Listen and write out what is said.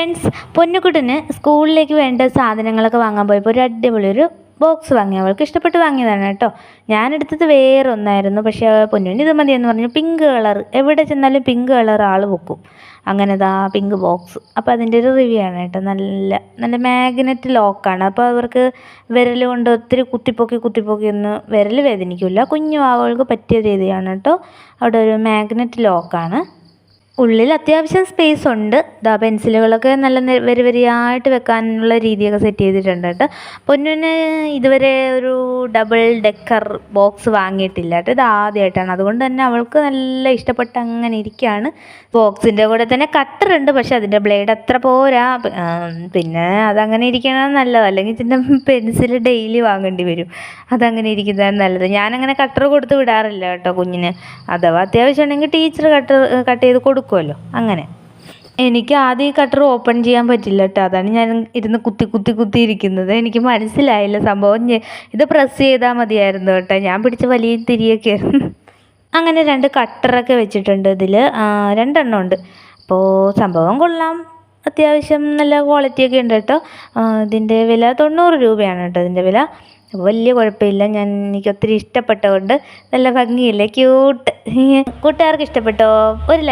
Friends, പൊന്നുകുട്ടന് സ്കൂളിലേക്ക് വേണ്ട സാധനങ്ങളൊക്കെ വാങ്ങാൻ പോയപ്പോൾ ഒരു അടിപൊളിയൊരു ബോക്സ് വാങ്ങി. അവൾക്ക് ഇഷ്ടപ്പെട്ട് വാങ്ങിയതാണ് കേട്ടോ. ഞാനെടുത്തത് വേറെ ഒന്നായിരുന്നു, പക്ഷേ പൊന്നുവിന് ഇത് മതിയെന്ന് പറഞ്ഞു. പിങ്ക് കളർ, എവിടെ ചെന്നാലും പിങ്ക് കളർ ആൾ വെക്കും. അങ്ങനെ ദാ പിങ്ക് ബോക്സ്. അപ്പോൾ അതിൻ്റെ ഒരു റിവ്യൂ ആണ് കേട്ടോ. നല്ല നല്ല മാഗ്നറ്റ് ലോക്കാണ്. അപ്പോൾ അവർക്ക് വിരൽ കൊണ്ട് ഒത്തിരി കുത്തിപ്പൊക്കി ഒന്ന് വിരൽ വേദനിക്കില്ല. കുഞ്ഞു ആളുകൾക്ക് പറ്റിയ രീതിയാണ് കേട്ടോ. അവിടെ ഒരു മാഗ്നറ്റ് ലോക്കാണ്. ഉള്ളിൽ അത്യാവശ്യം സ്പേസ് ഉണ്ട്. പെൻസിലുകളൊക്കെ നല്ല വരിയായിട്ട് വെക്കാനുള്ള രീതിയൊക്കെ സെറ്റ് ചെയ്തിട്ടുണ്ട് കേട്ടോ. പൊന്നുവിന് ഇതുവരെ ഒരു ഡബിൾ ഡെക്കർ ബോക്സ് വാങ്ങിയിട്ടില്ല കേട്ടോ. ഇത് ആദ്യമായിട്ടാണ്. അതുകൊണ്ട് തന്നെ അവൾക്ക് നല്ല ഇഷ്ടപ്പെട്ട് അങ്ങനെ ഇരിക്കുകയാണ്. ബോക്സിൻ്റെ കൂടെ തന്നെ കട്ടറുണ്ട്, പക്ഷെ അതിൻ്റെ ബ്ലേഡ് അത്ര പോരാ. പിന്നെ അതങ്ങനെ ഇരിക്കണം നല്ലത്, അല്ലെങ്കിൽ പിന്നെ പെൻസിൽ ഡെയിലി വാങ്ങേണ്ടി വരും. അതങ്ങനെ ഇരിക്കുന്നതാണ് നല്ലത്. ഞാനങ്ങനെ കട്ടർ കൊടുത്ത് വിടാറില്ല കേട്ടോ കുഞ്ഞിന്. അഥവാ അത്യാവശ്യം ഉണ്ടെങ്കിൽ ടീച്ചർ കട്ട് ചെയ്ത് കൊടുക്കുമല്ലോ. അങ്ങനെ എനിക്ക് ആദ്യം ഈ കട്ടർ ഓപ്പൺ ചെയ്യാൻ പറ്റില്ല കേട്ടോ. അതാണ് ഞാൻ ഇരുന്ന് കുത്തി ഇരിക്കുന്നത്. എനിക്ക് മനസ്സിലായില്ല സംഭവം. ഇത് പ്രസ് ചെയ്താൽ മതിയായിരുന്നു കേട്ടോ. ഞാൻ പിടിച്ച വലിയ തിരിയൊക്കെ അങ്ങനെ 2 കട്ടറൊക്കെ വെച്ചിട്ടുണ്ട്. ഇതിൽ 2 എണ്ണം ഉണ്ട്. അപ്പോൾ സംഭവം കൊള്ളാം, അത്യാവശ്യം നല്ല ക്വാളിറ്റിയൊക്കെ ഉണ്ട് കേട്ടോ. ഇതിൻ്റെ വില 90 രൂപയാണ് കേട്ടോ ഇതിൻ്റെ വില. വലിയ കുഴപ്പമില്ല. എനിക്ക് ഒത്തിരി ഇഷ്ടപ്പെട്ടതുകൊണ്ട് നല്ല ഭംഗിയില്ലേ, ക്യൂട്ട്. കൂട്ടുകാർക്ക് ഇഷ്ടപ്പെട്ടോ? ഒരു ലൈക്ക്.